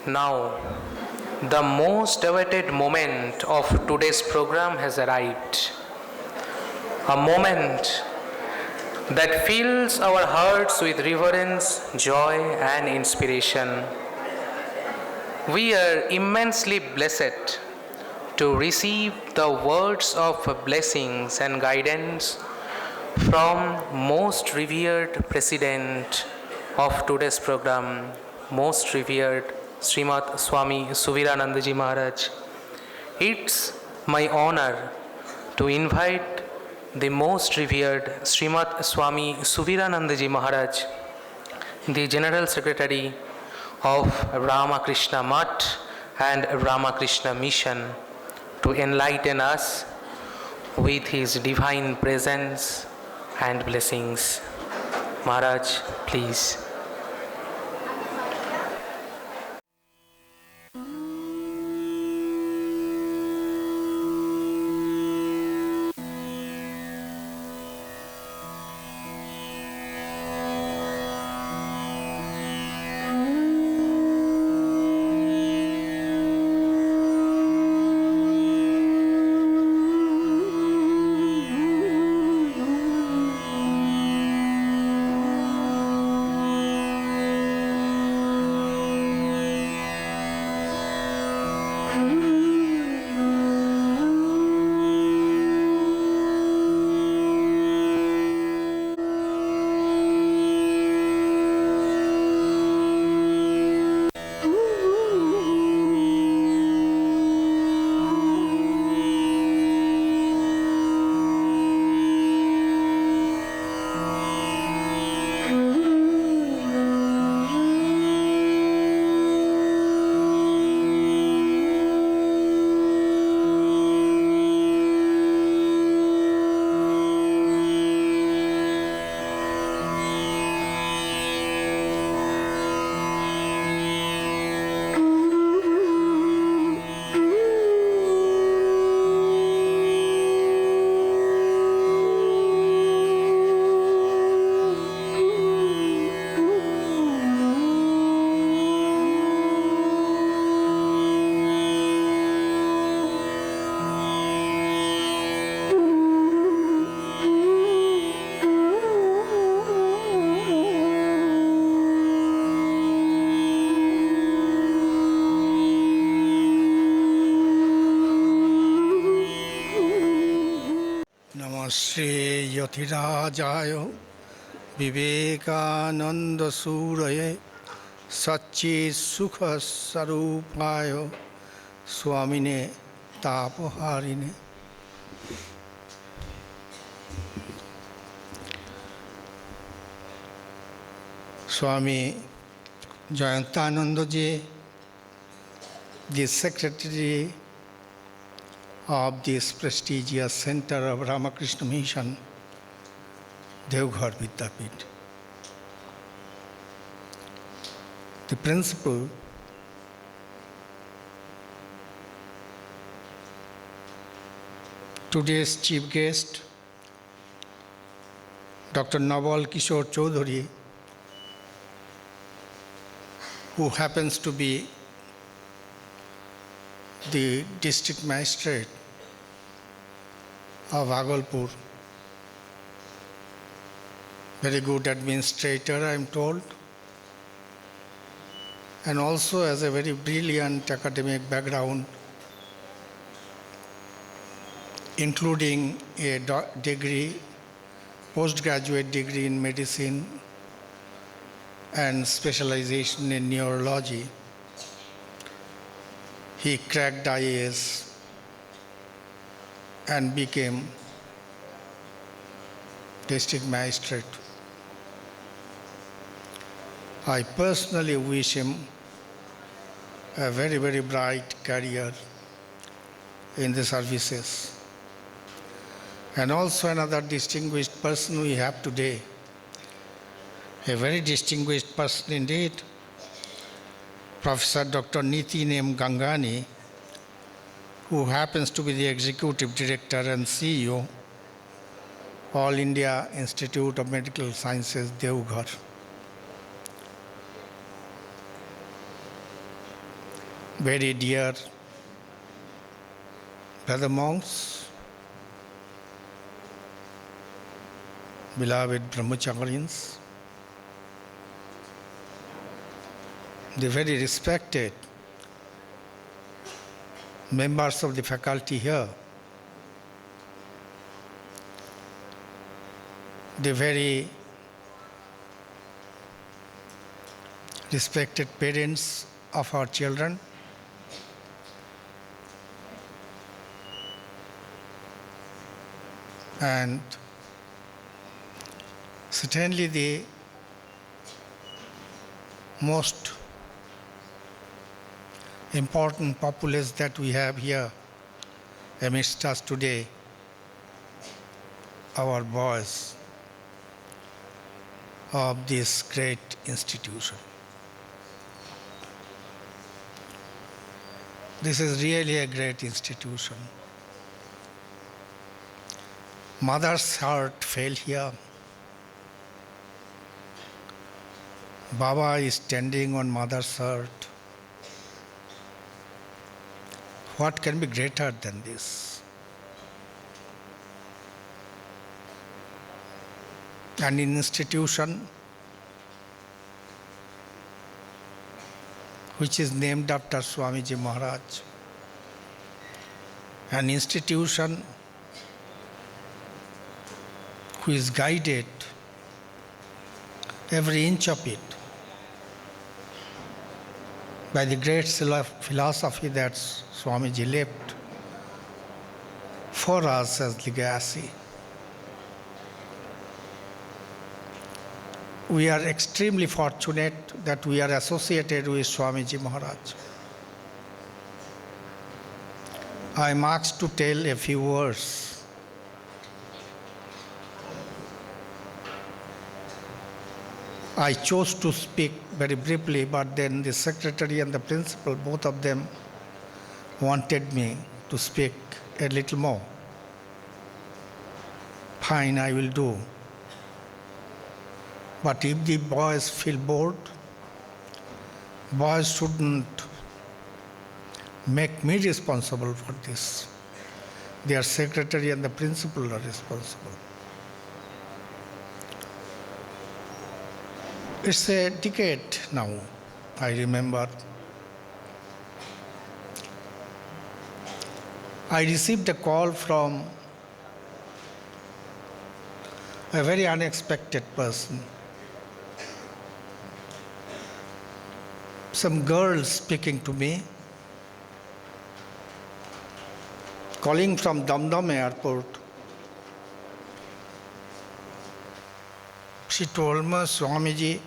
Now, the most awaited moment of today's program has arrived. A moment that fills our hearts with reverence, joy, and inspiration. We are immensely blessed to receive the words of blessings and guidance from most revered President of today's program, most revered Srimat Swami Suvirananda ji Maharaj. It's my honor to invite the most revered Srimat Swami Suvirananda ji Maharaj, the General Secretary of Ramakrishna Math and Ramakrishna Mission, to enlighten us with his divine presence and blessings. Maharaj, please. Shri Yatirajayo Vivekananda Suraye Sachi Sukha Sarupayo Swamine Tapoharine. Swami Jayantananda ji, the Secretary of this prestigious center of Ramakrishna Mission, Deoghar Vidyapith. The principal, today's chief guest, Dr. Nawal Kishor Choudhary, who happens to be the district magistrate of Bhagalpur. Very good administrator, I am told, and also has a very brilliant academic background, including a degree, postgraduate degree in medicine and specialization in neurology. He cracked IAS and became district magistrate. I personally wish him a very, very bright career in the services. And also another distinguished person we have today, a very distinguished person indeed, Professor Dr. Nitin M. Gangane, who happens to be the Executive Director and CEO, All India Institute of Medical Sciences, Deoghar. very dear brother monks, beloved brahmacharyans, the very respected members of the faculty here, the very respected parents of our children, and certainly the most important populace that we have here amidst us today, our boys of this great institution. This is really a great institution. Mother's heart fell here. Baba is standing on mother's heart. What can be greater than this? An institution which is named after Swamiji Maharaj, an institution who is guided every inch of it by the great philosophy that Swamiji left for us as legacy. We are extremely fortunate that we are associated with Swamiji Maharaj. I am asked to tell a few words. I chose to speak very briefly, but then the secretary and the principal, both of them, wanted me to speak a little more. Fine, I will do. But if the boys feel bored, boys shouldn't make me responsible for this. Their secretary and the principal are responsible. It's a decade now, I remember. I received a call from a very unexpected person. Some girl speaking to me, calling from Dum Airport. She told me, Swami ji,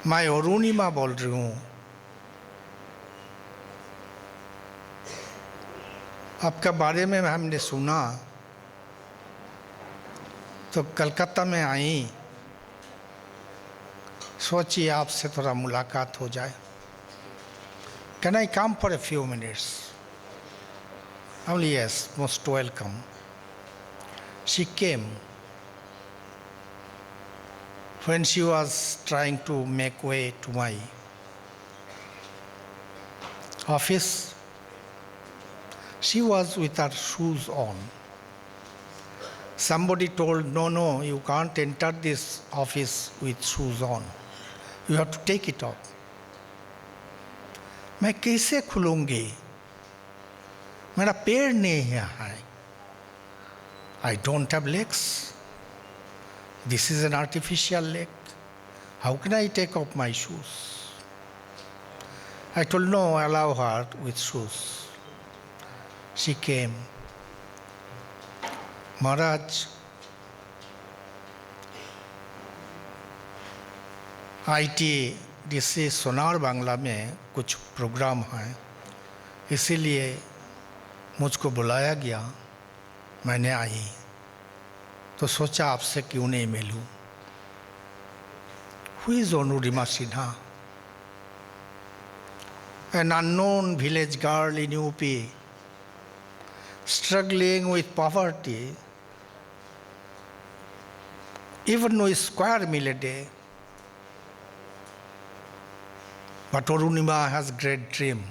मैं अरुणिमा बोल रही हूँ. आपका बारे में हमने सुना, तो कलकत्ता में आई, सोची आपसे थोड़ा मुलाकात हो जाए. Can I come for a few minutes? Only yes, most welcome. She came. When she was trying to make way to my office, she was with her shoes on. Somebody told, no, you can't enter this office with shoes on. You have to take it off. मैं कैसे खुलूंगी? मेरा पैर नहीं है. I don't have legs. This is an artificial leg. How can I take off my shoes? I told no, allow her with shoes. She came. Maharaj, ITDC Sonar Bangla में कुछ programme हैं, इसीलिए मुझको बुलाया गया. मैंने आई तो सोचा आपसे क्यों नहीं मिलूं. Who is Anurima Sinha? An unknown village girl in UP, struggling with poverty, even with square meal a day. But Arunima has great dream.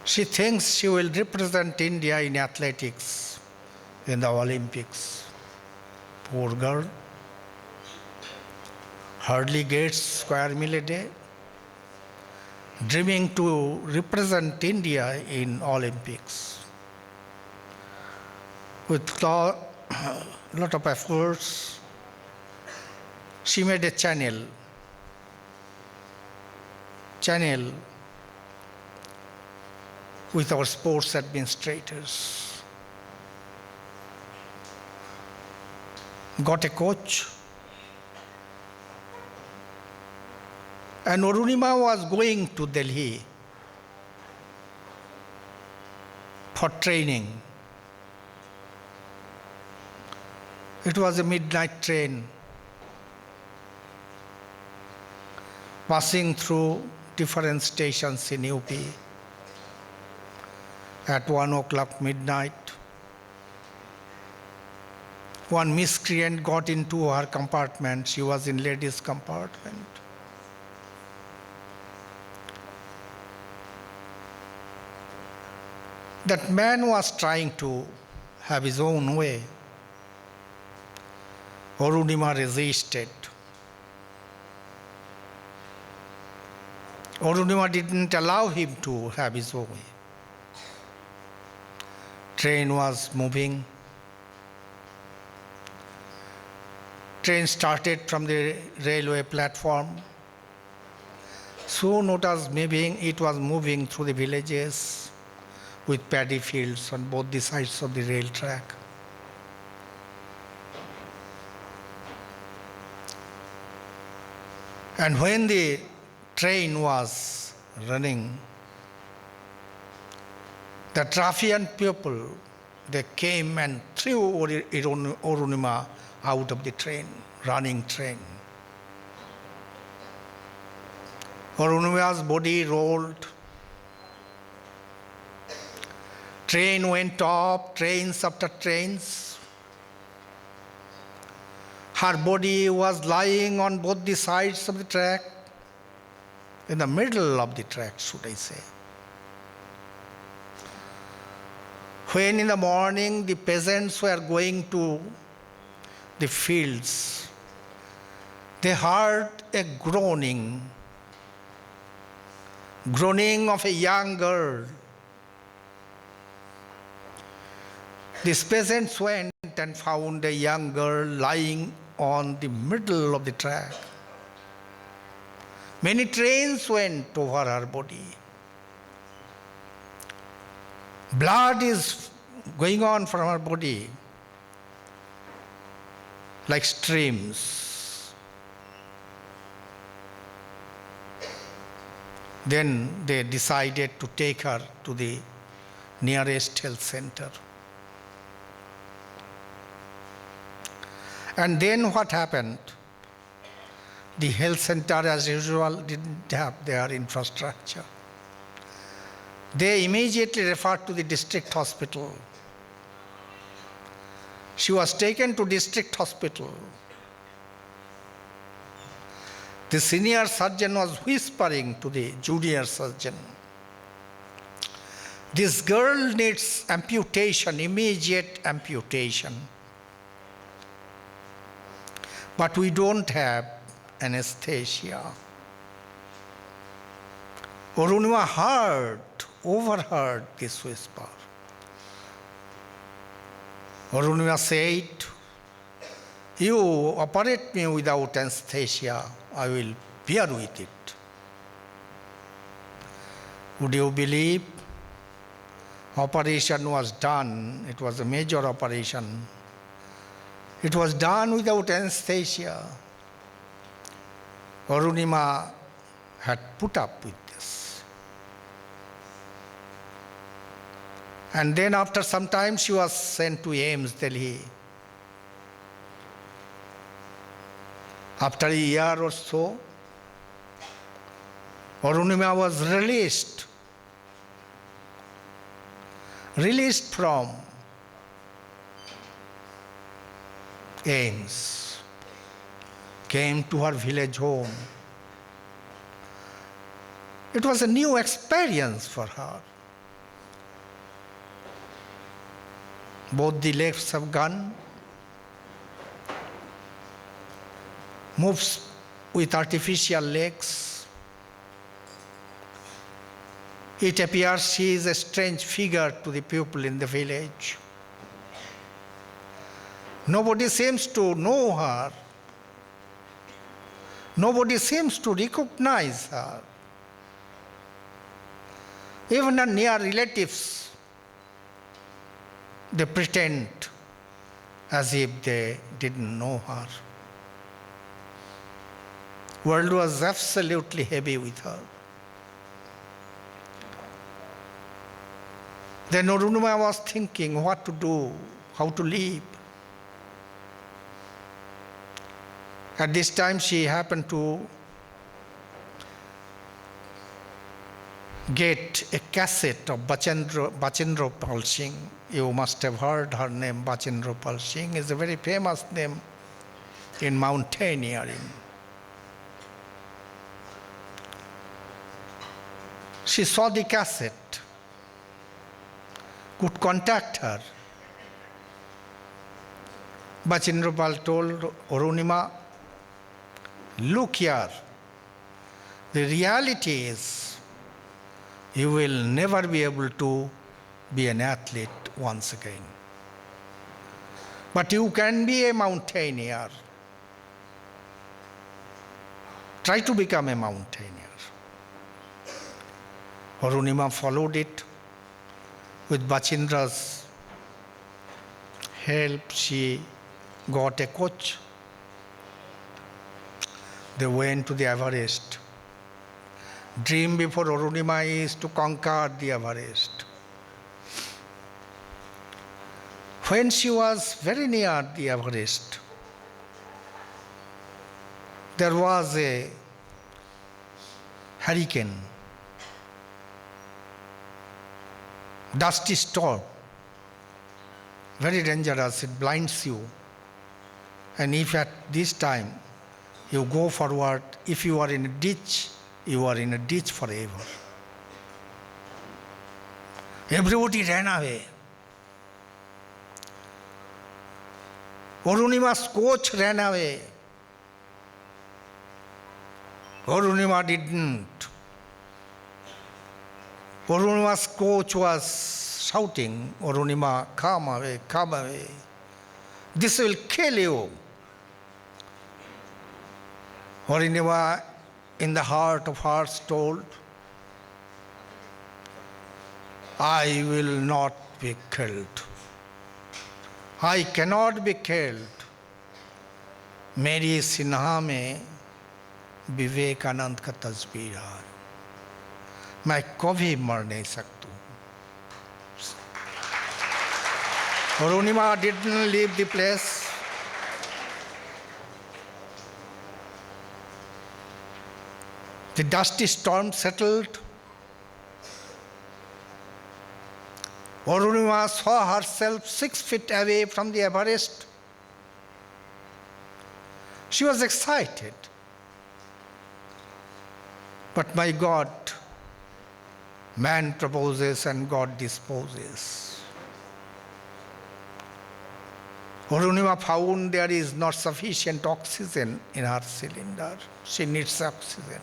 She thinks she will represent India in athletics in the Olympics. Poor girl. Hardly gets square meal a day. Dreaming to represent India in Olympics. With lot of efforts, she made a channel with our sports administrators. Got a coach. And Arunima was going to Delhi for training. It was a midnight train passing through different stations in UP. At 1 o'clock midnight, one miscreant got into her compartment. She was in ladies' compartment. That man was trying to have his own way. Arunima resisted. Arunima didn't allow him to have his own way. Train was moving. Train started from the railway platform. Soon it was moving through the villages with paddy fields on both the sides of the rail track. And when the train was running, the Trafian people, they came and threw Arunima out of the train, running train. Arunima's body rolled. Train went up, trains after trains. Her body was lying on both the sides of the track, in the middle of the track, should I say. When in the morning the peasants were going to the fields, they heard a groaning of a young girl. These peasants went and found a young girl lying on the middle of the track. Many trains went over her body. Blood is going on from her body like streams. Then they decided to take her to the nearest health center. And then what happened? The health center, as usual, didn't have their infrastructure. They immediately referred to the district hospital. She was taken to district hospital. The senior surgeon was whispering to the junior surgeon, "This girl needs amputation, immediate amputation. But we don't have anesthesia." Arunima overheard this whisper. Arunima said, "You operate me without anesthesia, I will bear with it." Would you believe? Operation was done. It was a major operation. It was done without anesthesia. Arunima had put up with this. And then after some time she was sent to AIIMS, Delhi. After a year or so, Arunima was released from AIIMS. came to her village home. It was a new experience for her. Both the legs have gone, moves with artificial legs. It appears she is a strange figure to the people in the village. Nobody seems to know her. Nobody seems to recognize her. Even her near relatives, they pretend as if they didn't know her. World was absolutely heavy with her. Then Arunima was thinking what to do, how to live. At this time she happened to get a cassette of Bachendra Pal Singh. You must have heard her name. Bachendra Pal Singh is a very famous name in mountaineering. She saw the cassette, could contact her. Bachendra Pal told Arunima, look here, the reality is you will never be able to be an athlete once again. But you can be a mountaineer. Try to become a mountaineer. Arunima followed it. With Bachendra's help, she got a coach. They went to the Everest. Dream before Arunima is to conquer the Everest. When she was very near the Everest, there was a hurricane, dusty storm, very dangerous, it blinds you. And if at this time you go forward, if you are in a ditch, you are in a ditch forever. Everybody ran away. Arunima's coach ran away. Arunima didn't. Arunima's coach was shouting, Arunima, come away, come away. This will kill you. Arunima, in the heart of hearts, told, I will not be killed. I cannot be killed. मेरी सिन्हा में विवेकानंद का तस्वीर है, मैं कभी मर नहीं सकता. Arunima didn't leave the place. The dusty storm settled. Arunima saw herself 6 feet away from the Everest. She was excited. But my God, man proposes and God disposes. Arunima found there is not sufficient oxygen in her cylinder. She needs oxygen.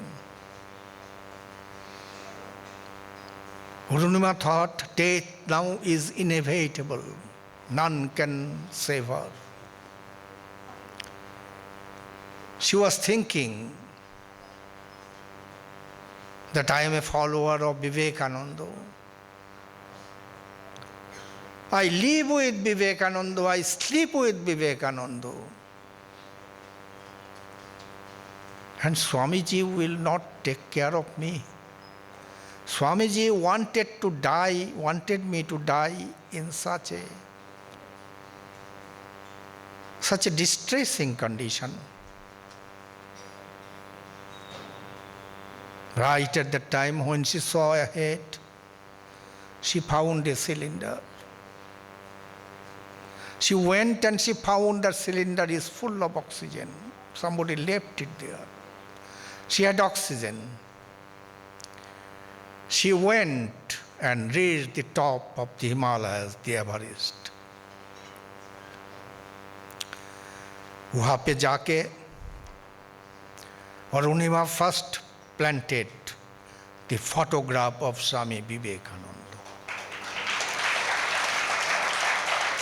Arunima thought death now is inevitable. None can save her. She was thinking that I am a follower of Vivekananda. I live with Vivekananda, I sleep with Vivekananda. And Swamiji will not take care of me. Swamiji wanted me to die in such a distressing condition. Right at the time when she saw ahead, she found a cylinder. She went and she found the cylinder is full of oxygen. Somebody left it there. She had oxygen. She went and reached the top of the Himalayas, the Everest. वहाँ पे जाके Arunima first planted the photograph of Swami Vivekananda.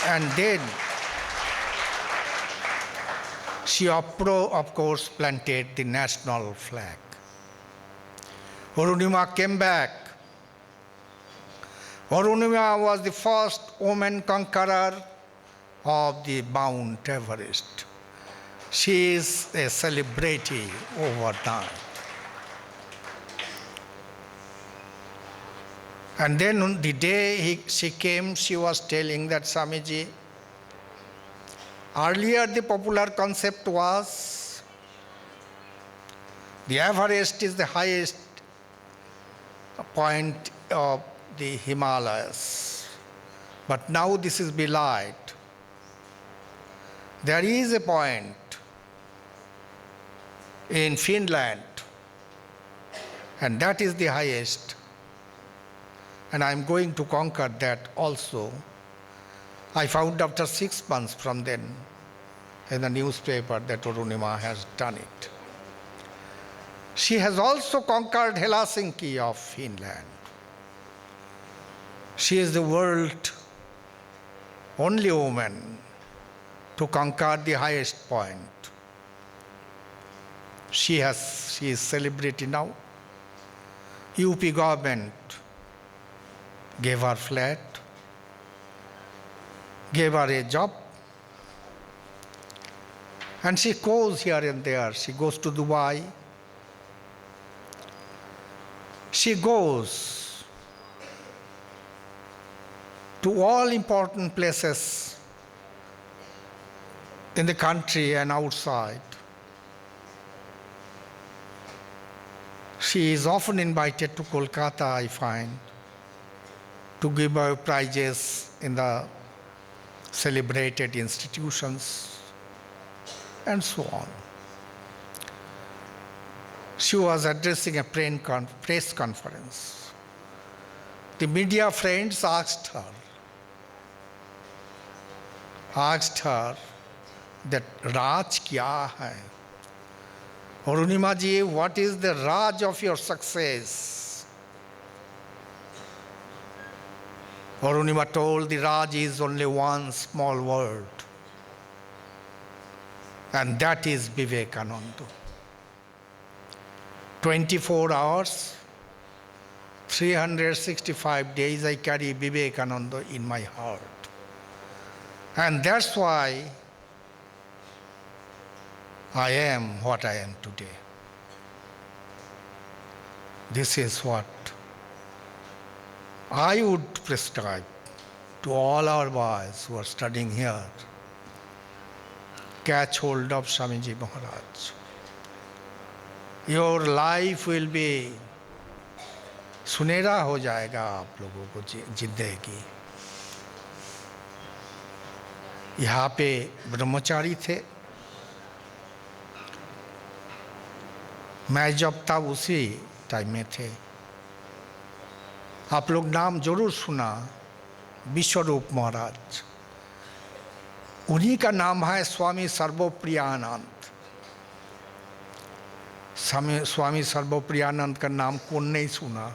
And then she of course planted the national flag. Arunima came back. Arunima was the first woman conqueror of the Mount Everest. She is a celebrity overnight. And then on the day she came, she was telling that Swamiji, earlier the popular concept was the Everest is the highest point of the Himalayas. But now this is belied. There is a point in Finland, and that is the highest. And I am going to conquer that also. I found after 6 months from then in the newspaper that Arunima has done it. She has also conquered Helsinki of Finland. She is the world's only woman to conquer the highest point. She is celebrated now. UP government gave her flat, gave her a job, and she goes here and there. She goes to Dubai. She goes to all important places in the country and outside. She is often invited to Kolkata, I find, to give away prizes in the celebrated institutions and so on. She was addressing a press conference. The media friends asked her that Raj kya hai? Arunima ji, what is the Raj of your success? Arunima told the Raj is only one small word, and that is Vivekananda. 24 hours, 365 days I carry Vivekananda in my heart. And that's why I am what I am today. This is what I would prescribe to all our boys who are studying here. Catch hold of Swamiji Maharaj. Your life will be सुनहरा हो जाएगा आप लोगों को जिंदगी. यहाँ पे ब्रह्मचारी थे. मैं जब तब उसी टाइम में थे. आप लोग नाम जरूर सुना, विश्वरूप महाराज. उन्हीं का नाम है स्वामी सर्वप्रियानंद. स्वामी सर्वप्रियानंद का नाम कौन नहीं सुना?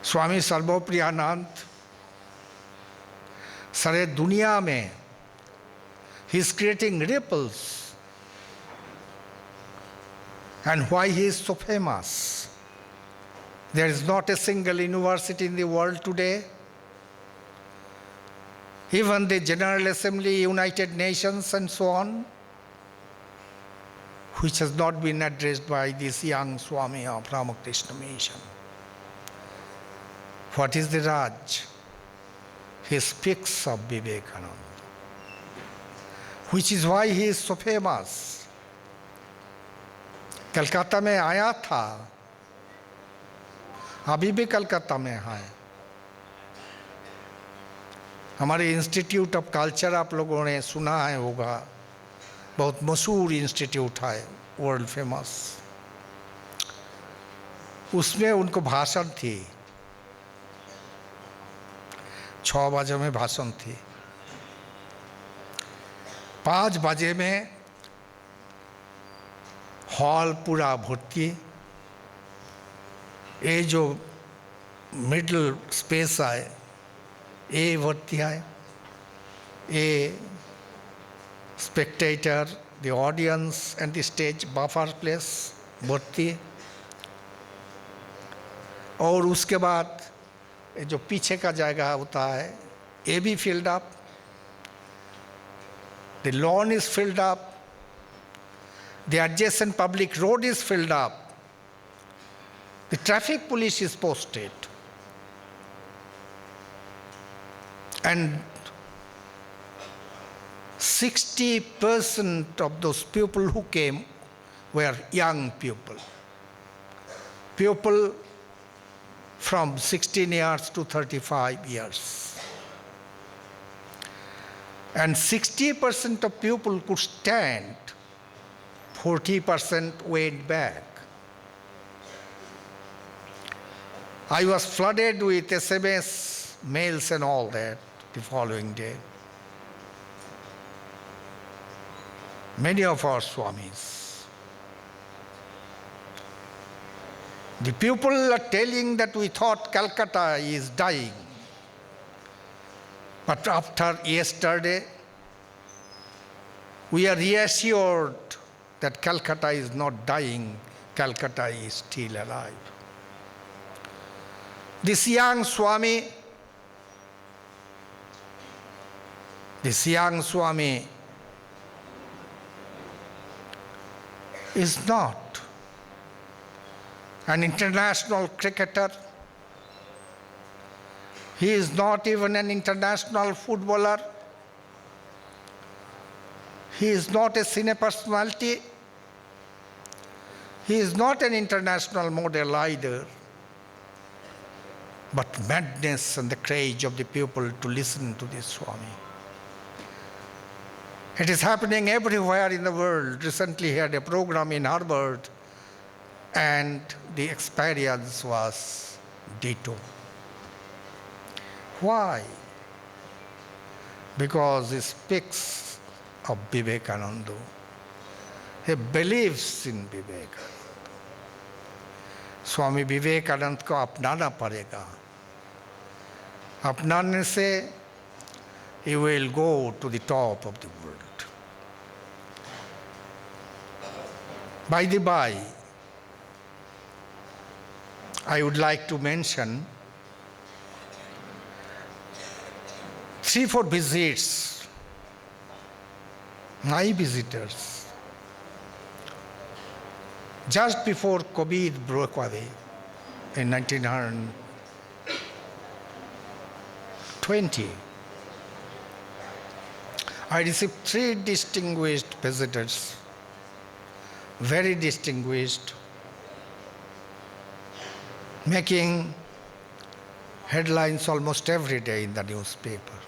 स्वामी सर्वप्रियानंद सारे दुनिया में he is creating ripples. And why he is so famous? There is not a single university in the world today, even the General Assembly, United Nations and so on, which has not been addressed by this young Swami of Ramakrishna mission. What is the Raj? He speaks of Vivekananda, which is why he is so famous. Calcutta में आया था, अभी भी कलकत्ता में है. हमारे institute of culture आप लोगों ने सुना है होगा, बहुत मशहूर इंस्टीट्यूट है, वर्ल्ड फेमस। उसमें उनको भाषण थी, 6 बजे में भाषण थी, 5 बजे में हॉल पूरा भर्ती। ये जो मिडल स्पेस है ये भर्ती है, ये Spectator, the audience and the stage buffer place भर्ती। और उसके बाद ये जो पीछे का जगह होता है ये भी filled up, the lawn is filled up, the adjacent public road is filled up, the traffic police is posted, and 60% of those people who came were young people, people from 16 years to 35 years. And 60% of people could stand, 40% went back. I was flooded with SMS, mails and all that the following day. Many of our Swamis. The people are telling that we thought Calcutta is dying. But after yesterday, we are reassured that Calcutta is not dying, Calcutta is still alive. This young Swami is not an international cricketer. He is not even an international footballer. He is not a cine personality. He is not an international model either. But madness and the courage of the people to listen to this Swami. It is happening everywhere in the world. Recently he had a program in Harvard and the experience was ditto. Why? Because he speaks of Vivekananda. He believes in Vivekananda. Swami Vivekananda को अपनाना पड़ेगा. अपनाने से he will go to the top of the world. By the by, I would like to mention 3-4 visits, my visitors, just before COVID broke away in 1920. I received 3 distinguished visitors, very distinguished, making headlines almost every day in the newspaper.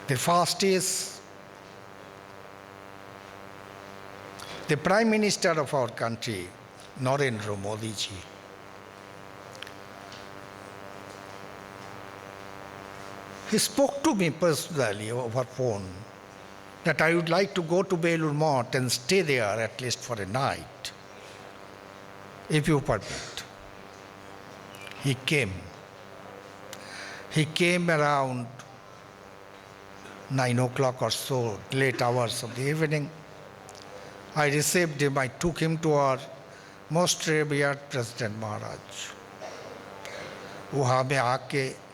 The first is the Prime Minister of our country, Narendra Modi ji. He spoke to me personally over phone that I would like to go to Belur Math and stay there at least for a night, if you permit. He came. He came around 9 o'clock or so, late hours of the evening. I received him, I took him to our most revered President Maharaj. वहाँ में आके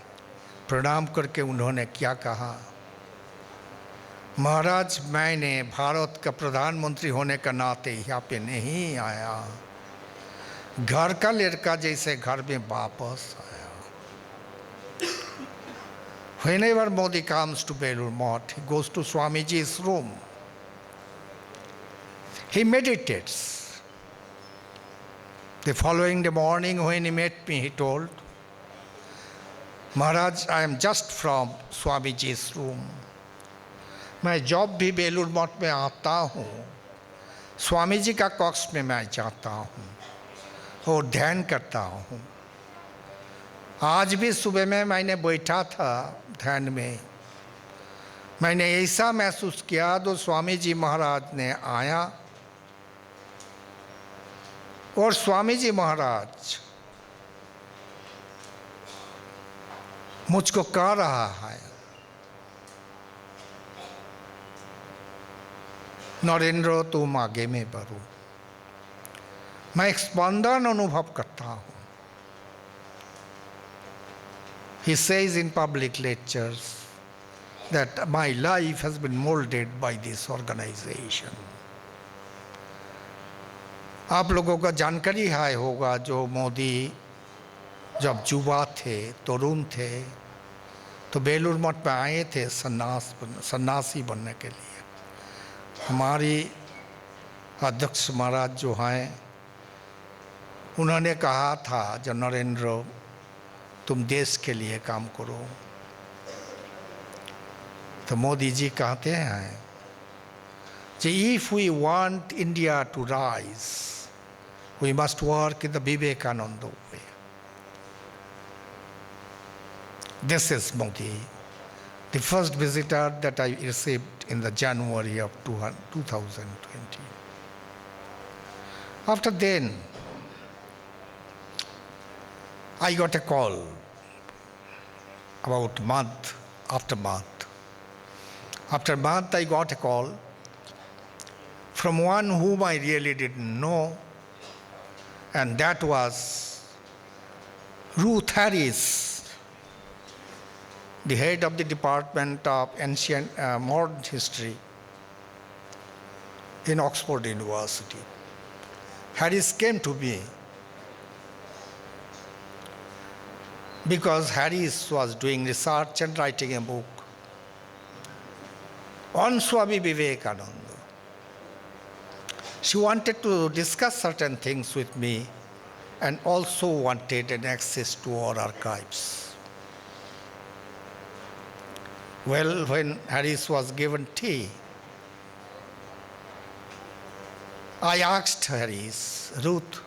प्रणाम करके उन्होंने क्या कहा, महाराज मैंने भारत का प्रधानमंत्री होने का नाते यहाँ पे नहीं आया, घर का लड़का जैसे घर में वापस आया. Whenever Modi comes to Belur Math, he goes to Swamiji's room. He meditates. The following morning when he met me, he told, Maharaj, I am just from Swamiji's room. मैं जब भी बेलूर मठ में आता हूँ, स्वामी जी का कक्ष में मैं जाता हूँ और ध्यान करता हूँ। आज भी सुबह में मैंने बैठा था ध्यान में, मैंने ऐसा महसूस किया तो स्वामी जी महाराज ने आया और स्वामी जी महाराज मुझको कह रहा है, नरेंद्र तुम आगे में बढ़ो। मैं एक स्पंदन अनुभव करता हूँ। He says in public lectures that my life has been molded by this organization. आप लोगों का जानकारी है होगा, जो मोदी जब युवा थे, तरुण थे, तो बेलूर मठ में आए थे सन्यासी बनने के लिए। हमारी अध्यक्ष महाराज जो हैं, उन्होंने कहा था, जो नरेंद्र तुम देश के लिए काम करो, तो मोदी जी कहते हैं कि if we want India to rise, we must work in the Vivekananda way. This is Modi, the first visitor that I received in the January of 2020. After then, I got a call about month after month. After a month, I got a call from one whom I really didn't know, and that was Ruth Harris, the head of the Department of Ancient Modern History in Oxford University. Harris came to me because Harris was doing research and writing a book on Swami Vivekananda. She wanted to discuss certain things with me and also wanted an access to our archives. Well, when Harris was given tea, I asked Harris, Ruth,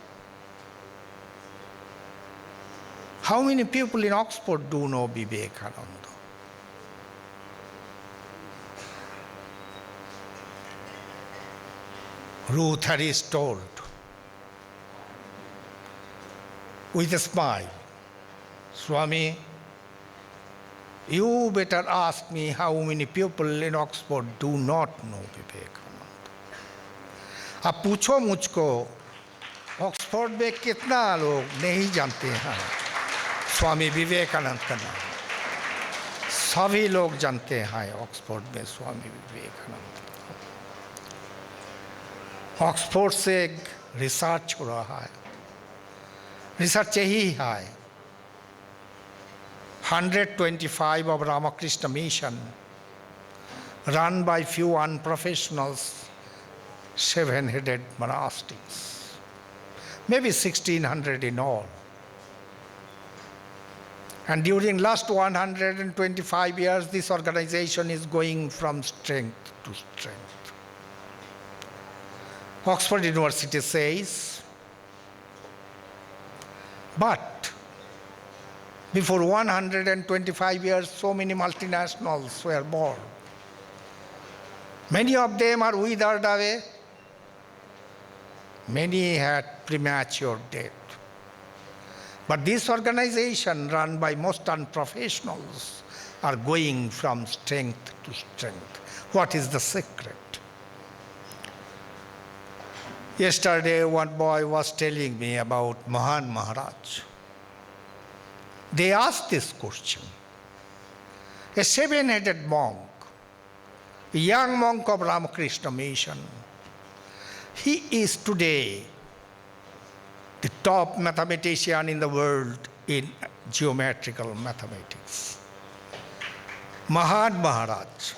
how many people in Oxford do know Vivekananda? Ruth Harris told, with a smile, Swami, you better ask me how many people in Oxford do not know Vivekananda. अब पूछो मुझको, Oxford में कितना लोग नहीं जानते हैं स्वामी विवेकानंद का नाम? सभी लोग जानते हैं ऑक्सफोर्ड में स्वामी विवेकानंद। ऑक्सफोर्ड से एक रिसर्च हो रहा है, रिसर्च यही है, 125 of Ramakrishna mission run by few unprofessionals, 7-headed monastics, maybe 1600 in all. And during last 125 years, this organization is going from strength to strength. Oxford University says, but before 125 years, so many multinationals were born. Many of them are withered away. Many had premature death. But this organization, run by most unprofessionals, are going from strength to strength. What is the secret? Yesterday, one boy was telling me about Maharaj. They asked this question. A 7-headed monk, a young monk of Ramakrishna mission, he is today the top mathematician in the world in geometrical mathematics. Maharaj.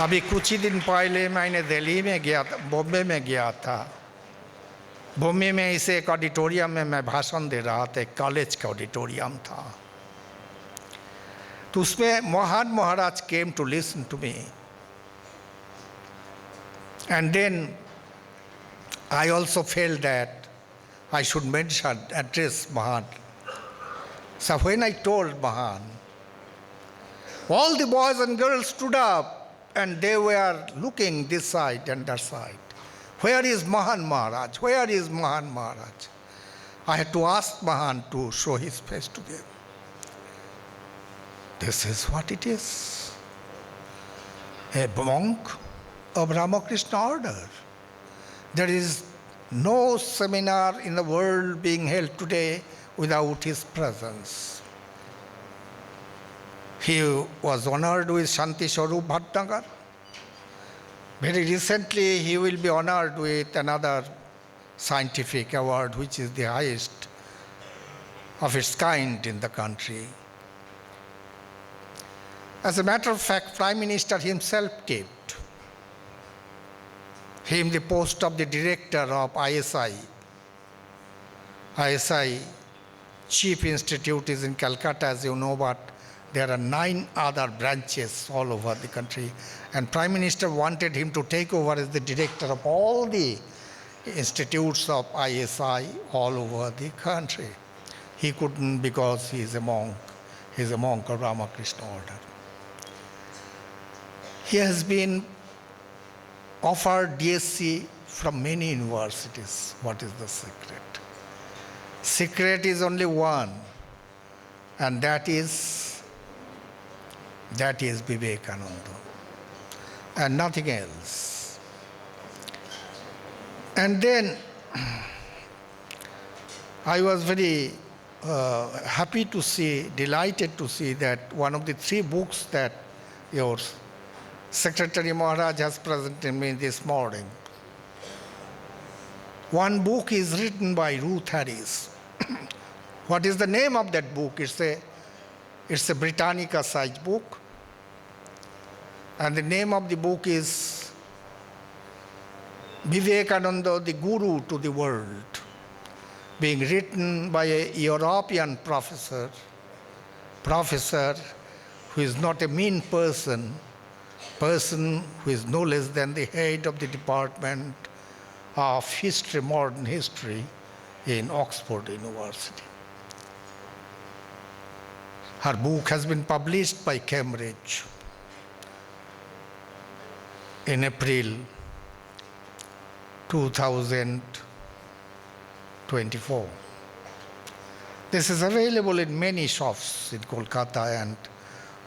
अभी कुछ ही दिन पहले मैंने दिल्ली में गया था, बॉम्बे में गया था। बॉम्बे में इसे एक ऑडिटोरियम में मैं भाषण दे रहा था, एक कॉलेज का ऑडिटोरियम था। तो उसमें Maharaj came to listen to me. And then I also felt that I should mention, address Mahan. So when I told Mahan, all the boys and girls stood up and they were looking this side and that side. Where is Mahan Maharaj? Where is Mahan Maharaj? I had to ask Mahan to show his face to them. This is what it is. A monk of Ramakrishna order. There is no seminar in the world being held today without his presence. He was honored with Shanti Swarup Bhatnagar. Very recently, he will be honored with another scientific award, which is the highest of its kind in the country. As a matter of fact, Prime Minister himself tipped him the post of the director of ISI. ISI Chief Institute is in Calcutta, as you know, but there are 9 other branches all over the country. And Prime Minister wanted him to take over as the director of all the institutes of ISI all over the country. He couldn't because he is a monk. He is a monk of Ramakrishna order. He has been offered DSc from many universities. What is the secret? Secret is only one, and that is Vivekananda, and nothing else. And then I was very happy to see, delighted to see that one of the 3 books that your Secretary Maharaj has presented me this morning. One book is written by Ruth Harris. What is the name of that book? It's a Britannica size book. And the name of the book is Vivekananda, the Guru to the World, being written by a European professor who is not a mean person who is no less than the head of the Department of History, Modern History in Oxford University. Her book has been published by Cambridge in April 2024. This is available in many shops in Kolkata and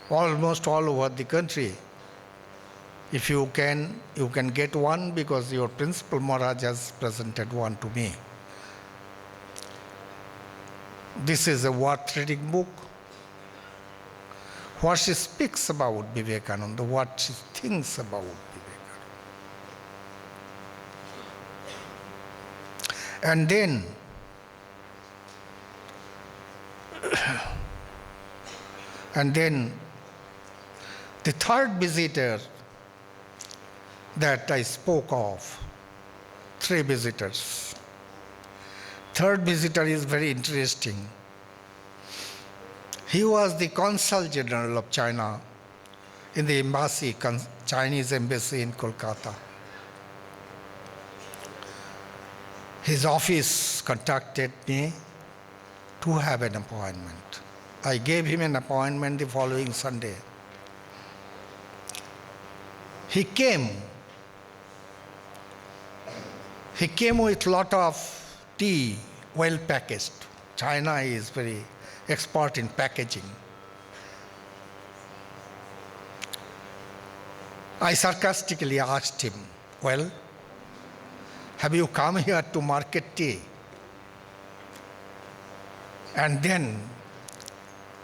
almost all over the country. If you can get one because your principal Maharaj has presented one to me. This is a worth reading book. What she speaks about Vivekananda, what she thinks about Vivekananda. And then the third visitor that I spoke of, 3 visitors. Third visitor is very interesting. He was the Consul General of China in the embassy, Chinese embassy in Kolkata. His office contacted me to have an appointment. I gave him an appointment the following Sunday. He came with a lot of tea, well packaged. China is very expert in packaging. I sarcastically asked him, well, have you come here to market tea? And then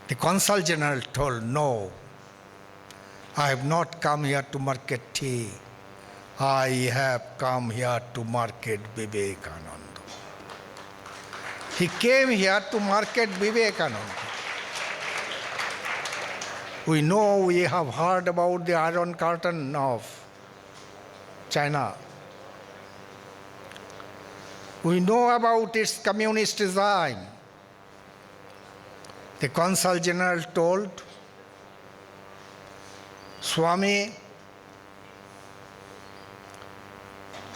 the Consul General told, no, I have not come here to market tea. I have come here to market Vivekananda. He came here to market Vivekananda. We know, we have heard about the Iron Curtain of China. We know about its communist design. The Consul General told, Swami,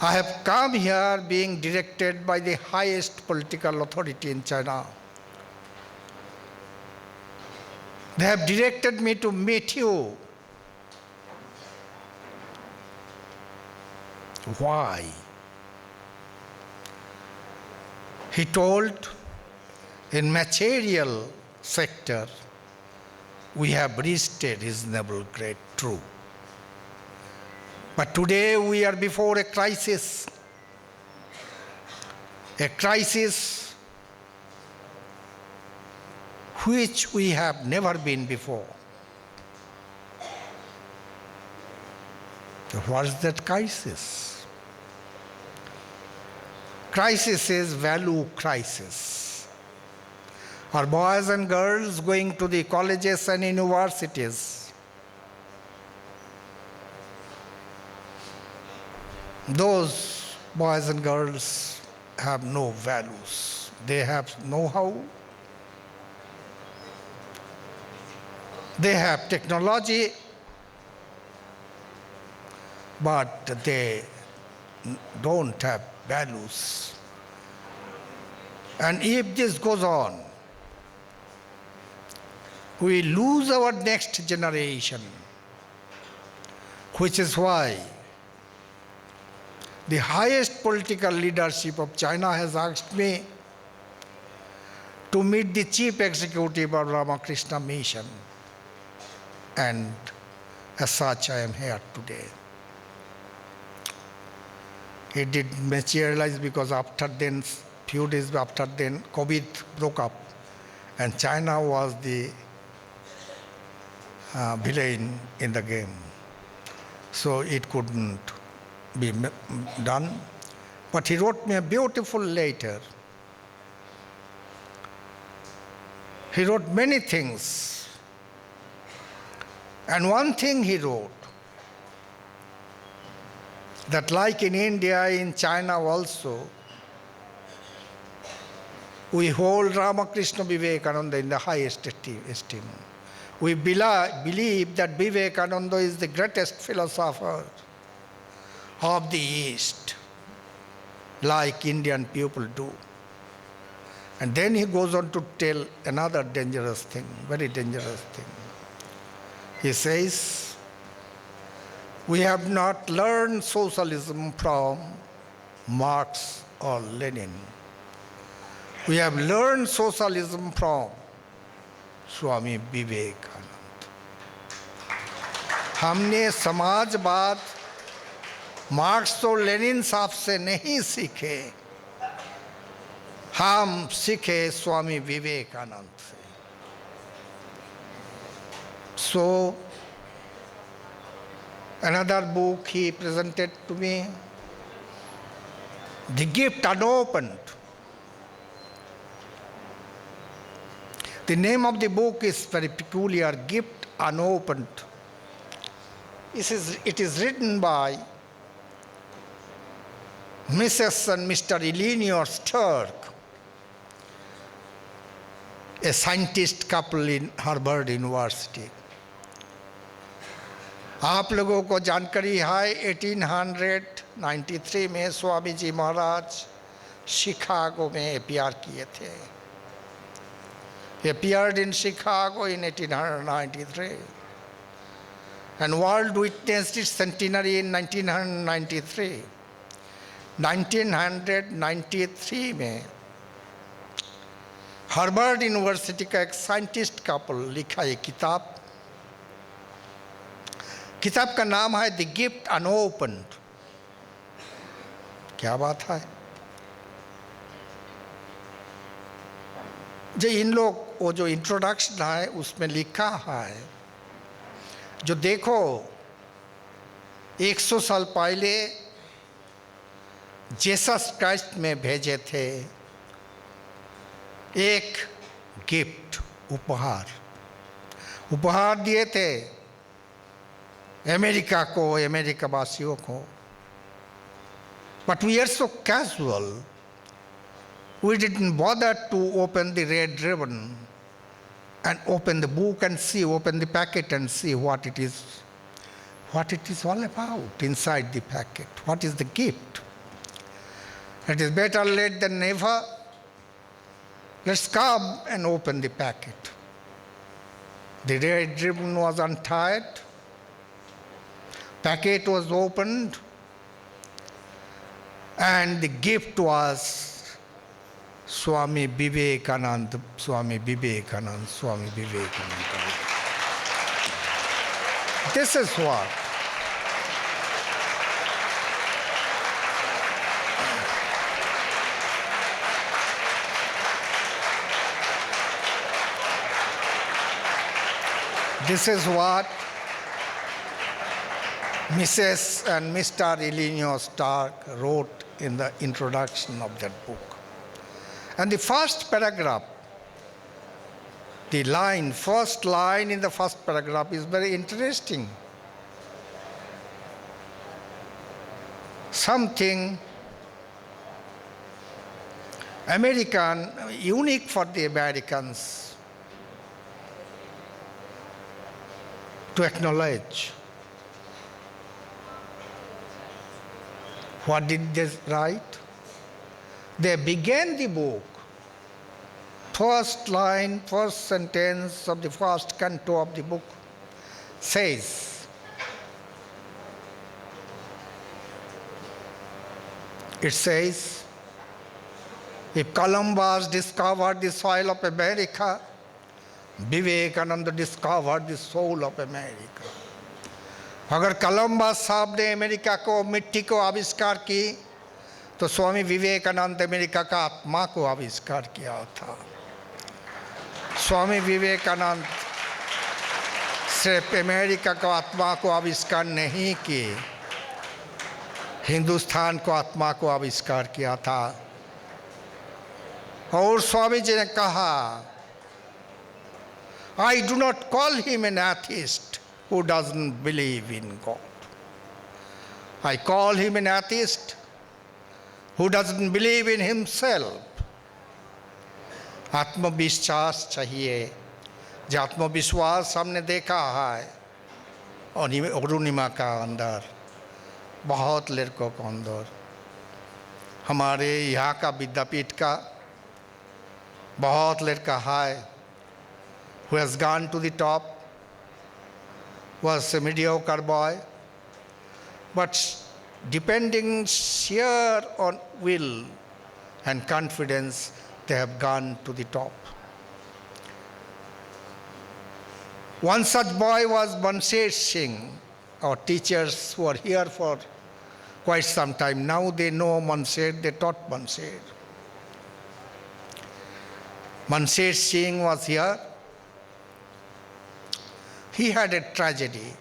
I have come here being directed by the highest political authority in China. They have directed me to meet you. Why? He told, in material sector, we have reached a reasonable grade, true. But today we are before a crisis which we have never been before. So what is that crisis? Crisis is value crisis. Our boys and girls going to the colleges and universities, those boys and girls have no values. They have know-how. They have technology, but they don't have values. And if this goes on, we lose our next generation, which is why the highest political leadership of China has asked me to meet the chief executive of Ramakrishna mission. And as such, I am here today. It did materialize because few days after then, COVID broke up, and China was the villain in the game. So it couldn't be done. But he wrote me a beautiful letter. He wrote many things. And one thing he wrote, that like in India, in China also, we hold Ramakrishna Vivekananda in the highest esteem. We believe that Vivekananda is the greatest philosopher of the East, like Indian people do. And then he goes on to tell another dangerous thing, very dangerous thing. He says, we have not learned socialism from Marx or Lenin. We have learned socialism from Swami Vivekananda. हमने समाजवाद marks और Lenin साहब से नहीं सीखे, हम सीखे स्वामी विवेकानंद से. So, another book he presented to me, The Gift Unopened. The name of the book is very peculiar, Gift Unopened. It is written by Mrs. and Mr. Eleanor Sturck, a scientist couple in Harvard University. आप लोगों को जानकारी है 1893 में स्वामी जी महाराज Chicago में appear किए थे. He appeared in Chicago in 1893 and world witnessed its centenary in 1993. 1993 में हार्वर्ड यूनिवर्सिटी का एक साइंटिस्ट कपल लिखा एक किताब का नाम है द गिफ्ट अनओपन्ड. क्या बात है. जो इन लोग वो जो इंट्रोडक्शन है उसमें लिखा है, जो देखो 100 साल पहले जीसस क्राइस्ट में भेजे थे एक गिफ्ट, उपहार दिए थे अमेरिका को, अमेरिका वासियों को. But we are so casual. We didn't bother to open the red ribbon and open the book and see, open the packet and see what it is. what it is all about inside the packet. What is the gift? It is better late than never. Let's come and open the packet. The red ribbon was untied. Packet was opened. And the gift was Swami Vivekananda, Swami Vivekananda, Swami Vivekananda. This is what. This is what Mrs. and Mr. Elinor Stark wrote in the introduction of that book. And the first paragraph, first line in the first paragraph is very interesting. Something American, unique for the Americans to acknowledge. What did they write? They began the book. First line, first sentence of the first canto of the book says, it says, if Columbus discovered the soil of America, Vivekananda discovered the soul of America. अगर Columbus साहब ने America को मिट्टी को आविष्कार की तो Swami Vivekananda America का आत्मा को आविष्कार किया था. स्वामी विवेकानंद सिर्फ अमेरिका को आत्मा को आविष्कार नहीं किए, हिंदुस्तान को आत्मा को आविष्कार किया था. और स्वामी जी ने कहा, I do not call him an atheist who doesn't believe in God. I call him an atheist who doesn't believe in himself. आत्मविश्वास चाहिए. जो आत्मविश्वास हमने देखा है और अरुणिमा का अंदर, बहुत लड़कों को अंदर, हमारे यहाँ का विद्यापीठ का बहुत लड़का है who has gone to the top, was a mediocre boy, but depending sheer on will and confidence, they have gone to the top. One such boy was Mansher Singh. Our teachers who are here for quite some time now, they know Mansher, they taught Mansher. Mansher Singh was here. He had a tragedy.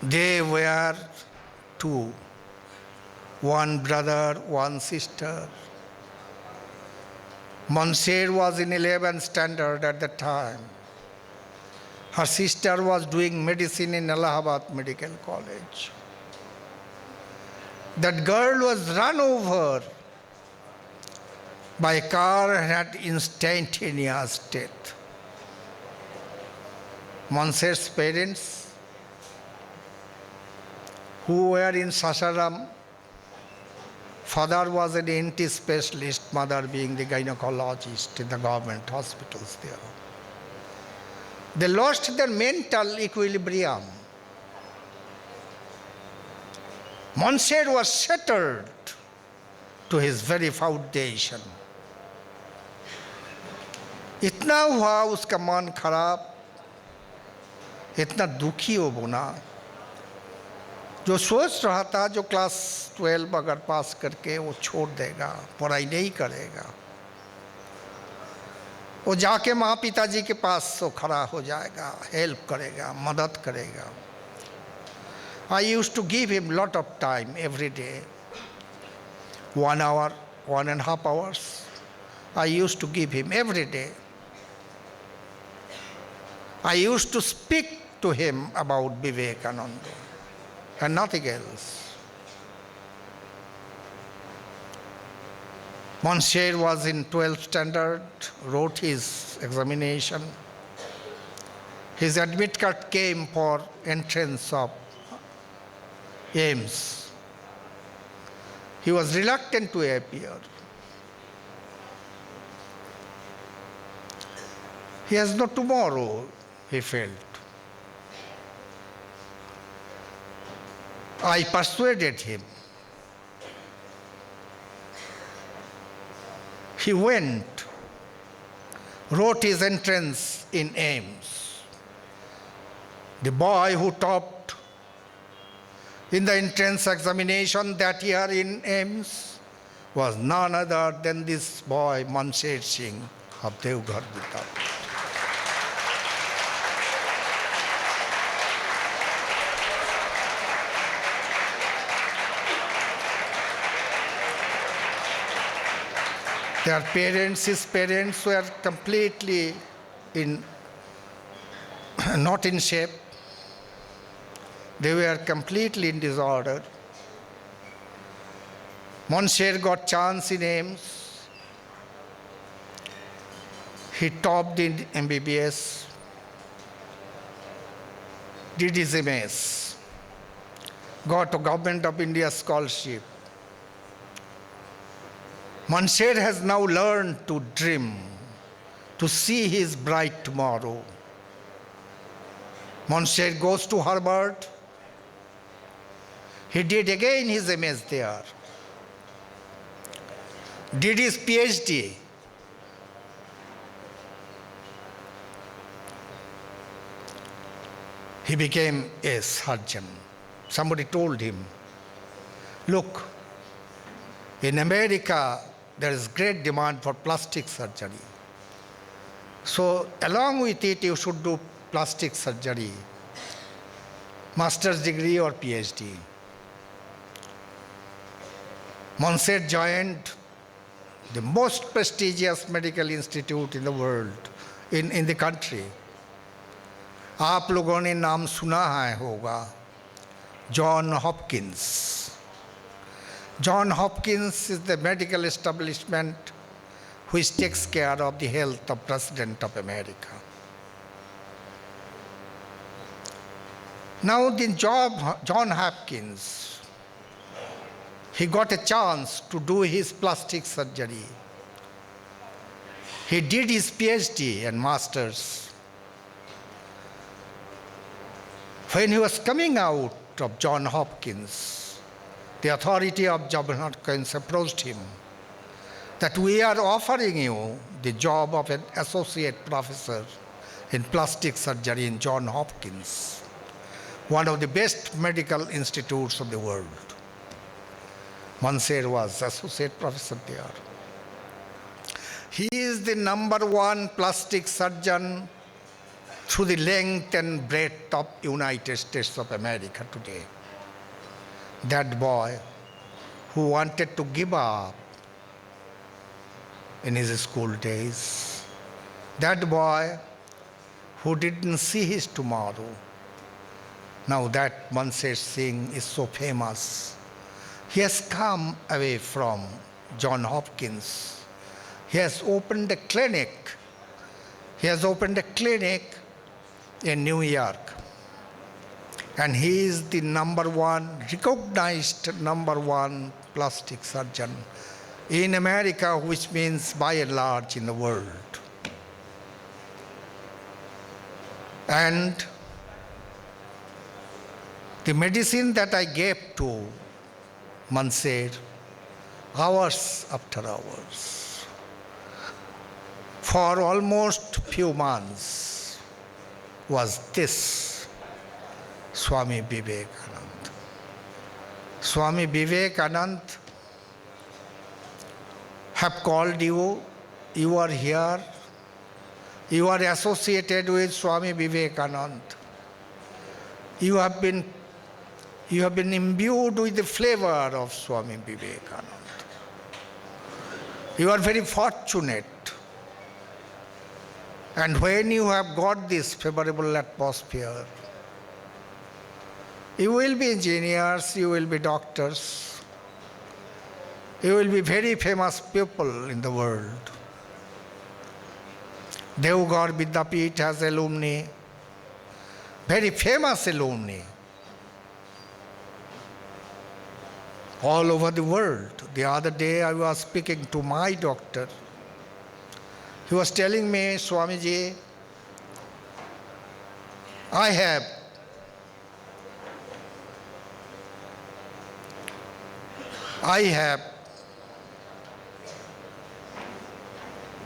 They were two, one brother, one sister. Mansher was in 11th standard at the time. Her sister was doing medicine in Allahabad Medical College. That girl was run over by a car and had instantaneous death. Mansher's parents, who were in Sasaram, father was an ENT specialist, mother being the gynecologist in the government hospitals there. They lost their mental equilibrium. Mansher was shattered to his very foundation. इतना हुआ उसका मन खराब, इतना दुखी हो बना, जो सोच रहा था जो क्लास 12 अगर पास करके वो छोड़ देगा, पढ़ाई नहीं करेगा, वो जाके माँ पिताजी के पास वो खड़ा हो जाएगा, हेल्प करेगा, मदद करेगा. I used to give him lot of time every day, 1 hour, 1.5 hours. I used to give him every day. I used to speak to him about Vivekananda and nothing else. Monsieur was in 12th standard, wrote his examination. His admit card came for entrance of AIIMS. He was reluctant to appear. He has no tomorrow, he felt. I persuaded him. He went, wrote his entrance in AIIMS. The boy who topped in the entrance examination that year in AIIMS was none other than this boy, Mansher Singh of Deoghar, Vidyapith. Their parents, his parents were completely not in shape. They were completely in disorder. Monsieur got chance in AIIMS. He topped in MBBS, did his MS, got a Government of India scholarship. Monsieur has now learned to dream, to see his bright tomorrow. Monsieur goes to Harvard. He did again his MS there. Did his PhD. He became a surgeon. Somebody told him, look, in America, there is great demand for plastic surgery. So along with it, you should do plastic surgery, master's degree or PhD. Monsieur joined the most prestigious medical institute in the world, in the country. आप लोगों ने नाम सुना है होगा, John Hopkins. John Hopkins is the medical establishment which takes care of the health of President of America. Now the John Hopkins, he got a chance to do his plastic surgery. He did his PhD and master's. When he was coming out of John Hopkins, the authority of John Hopkins approached him that we are offering you the job of an associate professor in plastic surgery in John Hopkins, one of the best medical institutes of the world. Monsieur was associate professor there. He is the #1 plastic surgeon through the length and breadth of United States of America today. That boy who wanted to give up in his school days, that boy who didn't see his tomorrow, now that Mansher Singh is so famous, he has come away from John Hopkins. He has opened a clinic. He has opened a clinic in New York. And he is the recognized #1 plastic surgeon in America, which means by and large in the world. And the medicine that I gave to Monsieur, hours after hours, for almost few months, was this. Swami Vivekananda. Swami Vivekananda have called you, you are here, you are associated with Swami Vivekananda. You have been imbued with the flavor of Swami Vivekananda. You are very fortunate. And when you have got this favorable atmosphere, you will be engineers, you will be doctors, You will be very famous people in the world. Deoghar Vidyapith has alumni, very famous alumni, all over the world. The other day I was speaking to my doctor. He was telling me, Swamiji, I have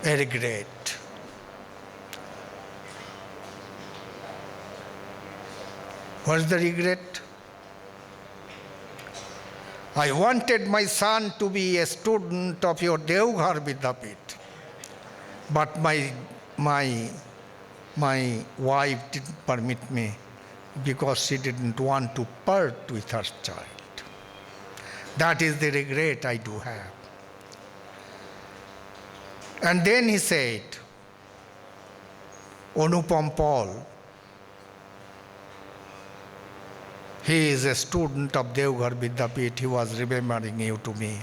a regret. What is the regret? I wanted my son to be a student of your Deoghar Vidyapith, but my wife didn't permit me because she didn't want to part with her child. That is the regret I do have. And then he said, Anupam Paul, he is a student of Deoghar Vidyapith, he was remembering you to me.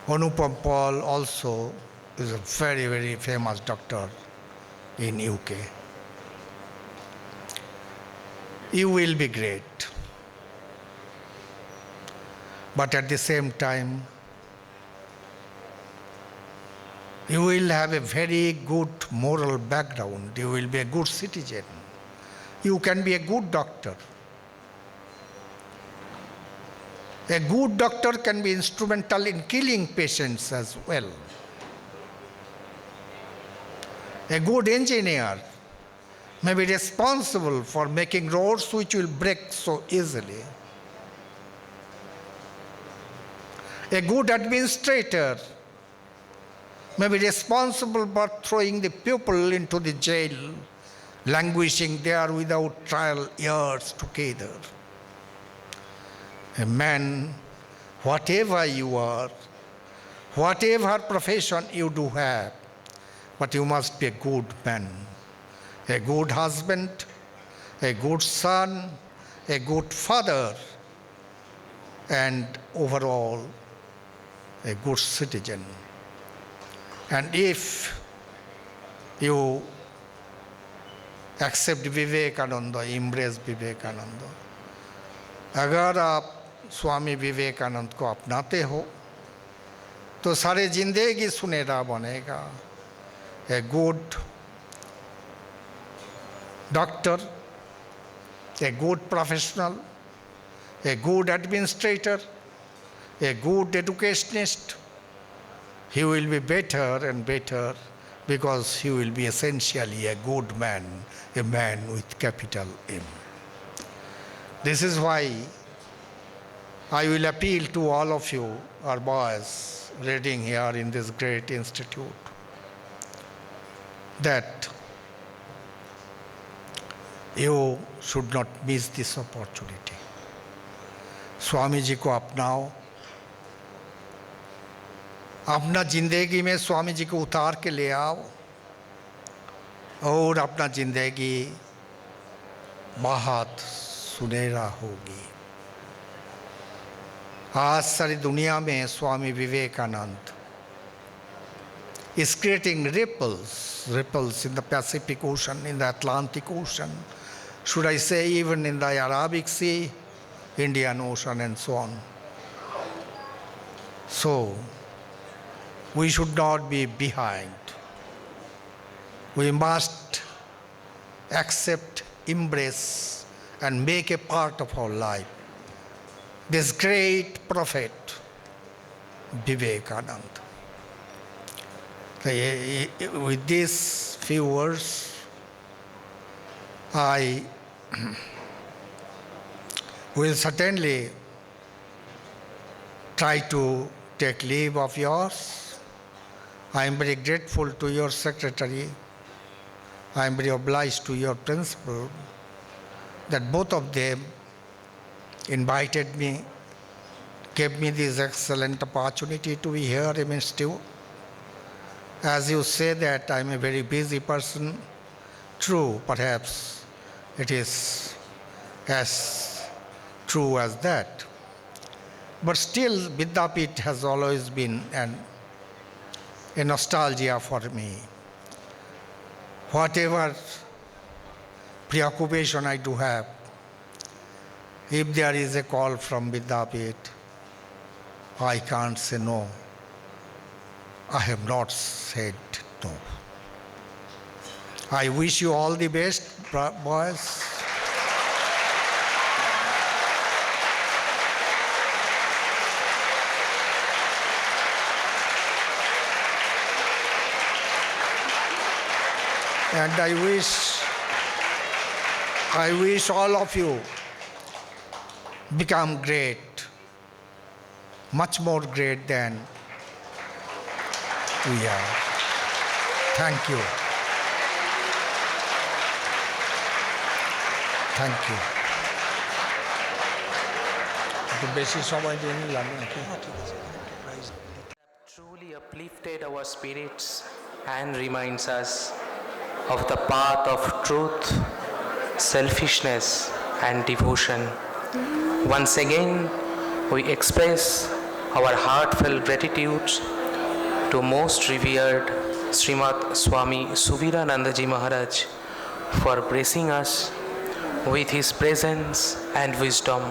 Anupam Paul also is a very, very famous doctor in UK. You will be great. But at the same time, you will have a very good moral background. You will be a good citizen. You can be a good doctor. A good doctor can be instrumental in killing patients as well. A good engineer may be responsible for making roads which will break so easily. A good administrator may be responsible for throwing the pupil into the jail, languishing there without trial years together. A man, whatever you are, whatever profession you do have, but you must be a good man, a good husband, a good son, a good father, and overall a good citizen. And if you accept Vivekananda, embrace Vivekananda, अगर आप स्वामी विवेकानंद को अपनाते हो तो सारे जिंदगी सुनहरा बनेगा. A good doctor, a good professional, a good administrator, a good educationist, he will be better and better because he will be essentially a good man, a man with capital M. This is why I will appeal to all of you, our boys, reading here in this great institute, that you should not miss this opportunity. Swami ji को अपनाओ, अपना जिंदगी में स्वामी जी को उतार के ले आओ और अपना जिंदगी बहुत सुनहरा होगी. आज सारी दुनिया में Swami Vivekananda is creating ripples in the Pacific Ocean, in the Atlantic Ocean, should I say even in the Arabic Sea, Indian Ocean and so on. So, we should not be behind. We must accept, embrace, and make a part of our life this great prophet, Vivekananda. With these few words, I will certainly try to take leave of yours. I am very grateful to your secretary. I am very obliged to your principal that both of them invited me, gave me this excellent opportunity to be here amidst you. As you say that I am a very busy person, true, perhaps it is as true as that. But still, Vidyapith has always been a nostalgia for me. Whatever preoccupation I do have, if there is a call from Vidyapith, I can't say no. I have not said no. I wish you all the best, boys. And I wish all of you become great, much more great than we are. Thank you. Thank you. Truly uplifted our spirits and reminds us of the path of truth, selfishness, and devotion. Once again, we express our heartfelt gratitude to Most Revered Srimat Swami Suvirananda Ji Maharaj for blessing us with his presence and wisdom.